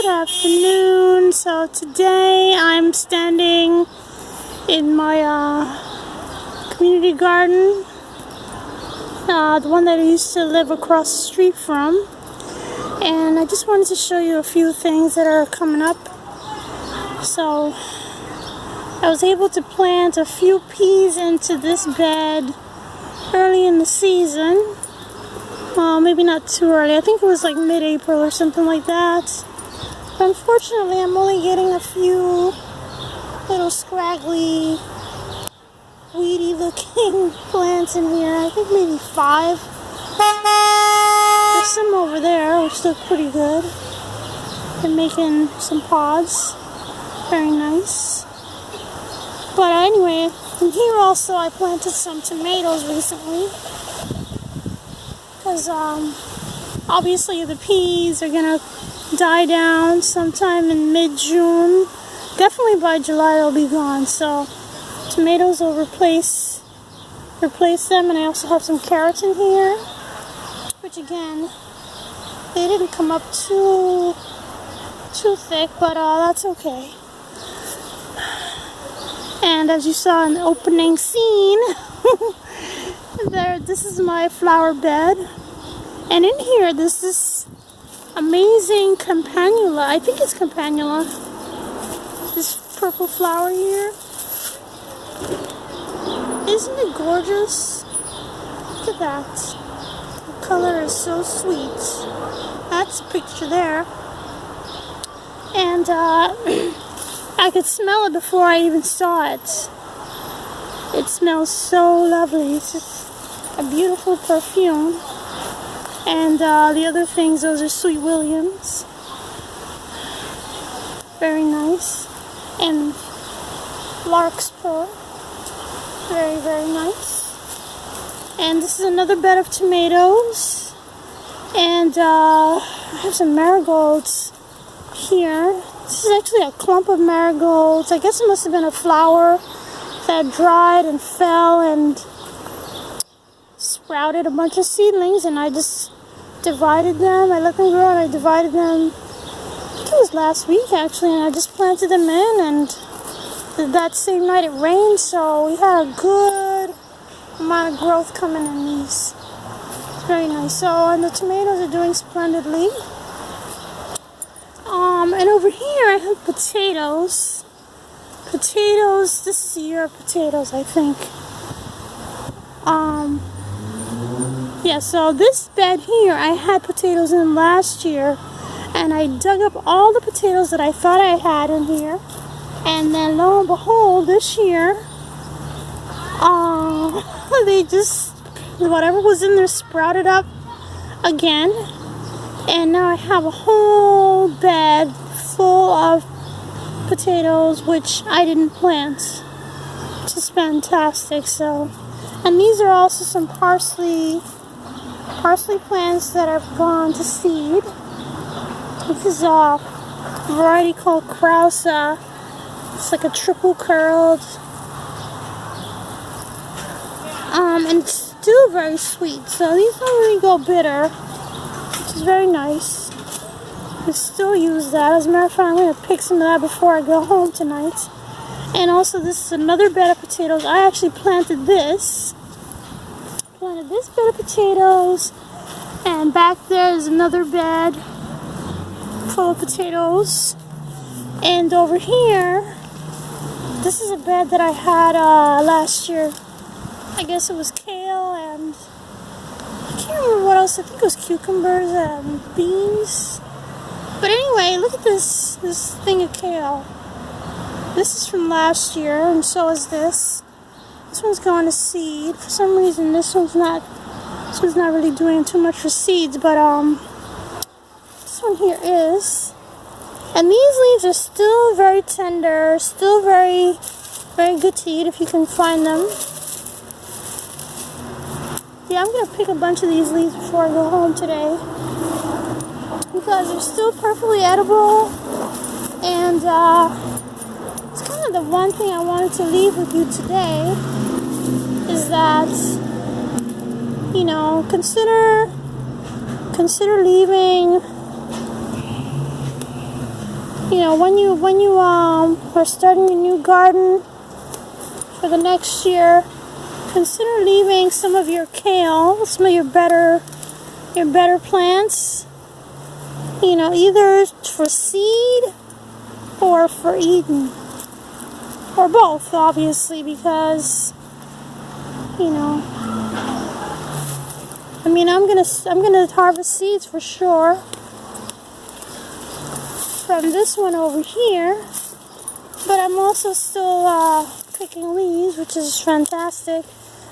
Good afternoon. So today I'm standing in my community garden, the one that I used to live across the street from, and I just wanted to show you a few things that are coming up. So I was able to plant a few peas into this bed early in the season. Maybe not too early. I think it was like mid-April or something like that. Unfortunately, I'm only getting a few little scraggly, weedy looking plants in here. I think maybe 5. There's some over there which look pretty good. They're making some pods. Very nice. But anyway, in here also I planted some tomatoes recently. Because obviously the peas are going to die down sometime in mid-June. Definitely by July they'll be gone. So tomatoes will replace them, and I also have some carrots in here, which again, they didn't come up too thick, but that's okay. And as you saw in the opening scene, this is my flower bed, and in here there's this amazing campanula. I think it's campanula. This purple flower here. Isn't it gorgeous? Look at that. The color is so sweet. That's a picture there. And I could smell it before I even saw it. It smells so lovely. It's just a beautiful perfume. And the other things, those are Sweet Williams. Very nice. And Larkspur. Very, very nice. And this is another bed of tomatoes. And I have some marigolds here. This is actually a clump of marigolds. I guess it must have been a flower that dried and fell and sprouted a bunch of seedlings, and I just divided them. I let them grow and I divided them. I think it was last week actually, and I just planted them in, and that same night it rained, so we had a good amount of growth coming in these. It's very nice. So, and the tomatoes are doing splendidly. And over here I have potatoes. Potatoes, this is a year of potatoes, I think. Yeah, so this bed here, I had potatoes in last year, and I dug up all the potatoes that I thought I had in here, and then lo and behold, this year, they just, whatever was in there sprouted up again, and now I have a whole bed full of potatoes, which I didn't plant, which is fantastic. So, and these are also some parsley plants that have gone to seed. This is a variety called Krause. It's like a triple curled, and it's still very sweet. So these don't really go bitter, which is very nice. I still use that. As a matter of fact, I'm going to pick some of that before I go home tonight. And also, this is another bed of potatoes. I actually planted this. This bed of potatoes, and back there is another bed full of potatoes. And over here, this is a bed that I had last year. I guess it was kale, and I can't remember what else. I think it was cucumbers and beans. But anyway, look at this thing of kale. This is from last year, and so is this. This one's going to seed. For some reason, this one's not really doing too much for seeds, but this one here is. And these leaves are still very tender, still very, very good to eat if you can find them. Yeah, I'm gonna pick a bunch of these leaves before I go home today, because they're still perfectly edible, and it's kind of the one thing I wanted to leave with you today, is that, you know, consider leaving you know, when you are starting a new garden for the next year, consider leaving some of your kale, some of your better plants, you know, either for seed or for eating, or both, obviously, because, you know, I mean, I'm gonna harvest seeds for sure from this one over here, but I'm also still picking leaves, which is fantastic.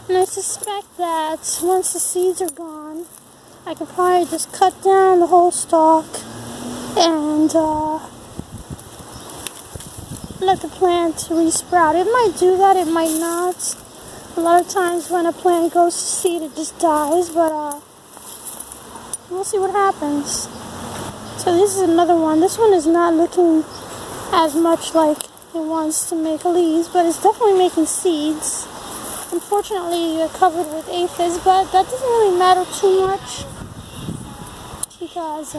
And I suspect that once the seeds are gone, I could probably just cut down the whole stalk and let the plant resprout. It might do that, it might not. A lot of times when a plant goes to seed, it just dies, but we'll see what happens. So this is another one. This one is not looking as much like it wants to make leaves, but it's definitely making seeds. Unfortunately, they're covered with aphids, but that doesn't really matter too much because,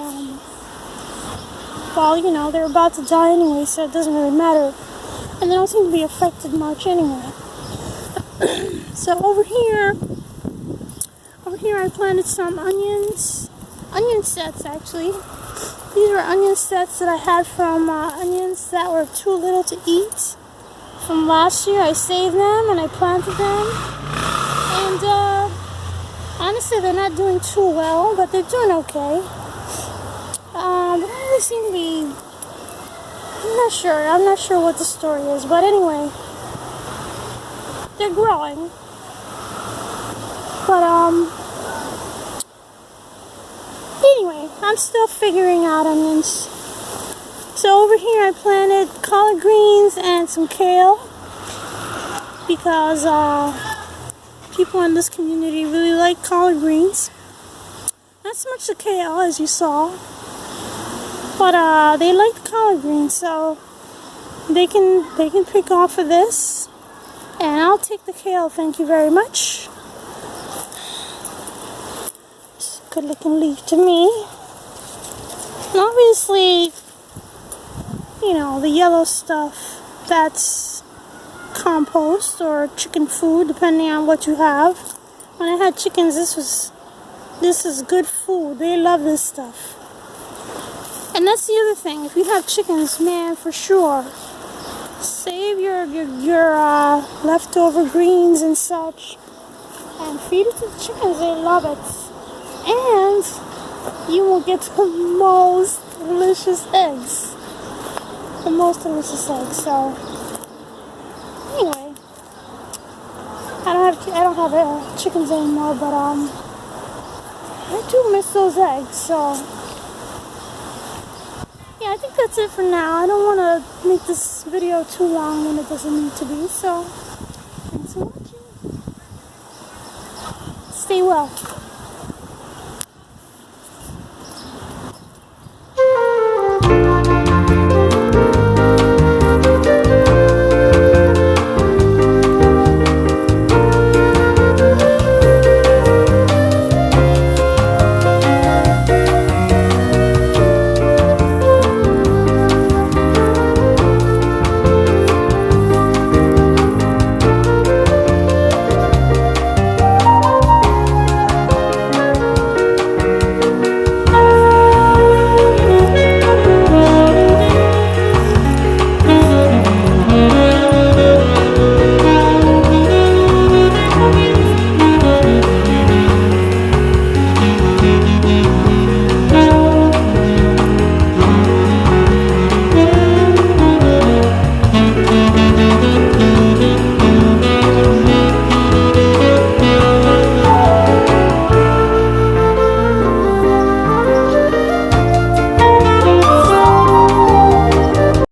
well, you know, they're about to die anyway, so it doesn't really matter. And they don't seem to be affected much anyway. So over here I planted some onion sets actually. These were onion sets that I had from onions that were too little to eat from last year. I saved them and I planted them. And honestly, they're not doing too well, but they're doing okay. They don't really seem to be, I'm not sure what the story is, but anyway, they're growing. But anyway, I'm still figuring out onions. So over here I planted collard greens and some kale because people in this community really like collard greens. Not so much the kale, as you saw, but they like the collard greens, so they can pick off of this, and I'll take the kale, thank you very much. It's a good looking leaf to me. And obviously, you know, the yellow stuff, that's compost or chicken food, depending on what you have. When I had chickens, this is good food. They love this stuff. And that's the other thing. If you have chickens, man, for sure, save your leftover greens and such, and feed it to the chickens. They love it, and you will get the most delicious eggs. The most delicious eggs. So anyway, I don't have chickens anymore, but I do miss those eggs. So yeah, I think that's it for now. I don't want to make this video too long when it doesn't need to be. So thanks for watching. Stay well.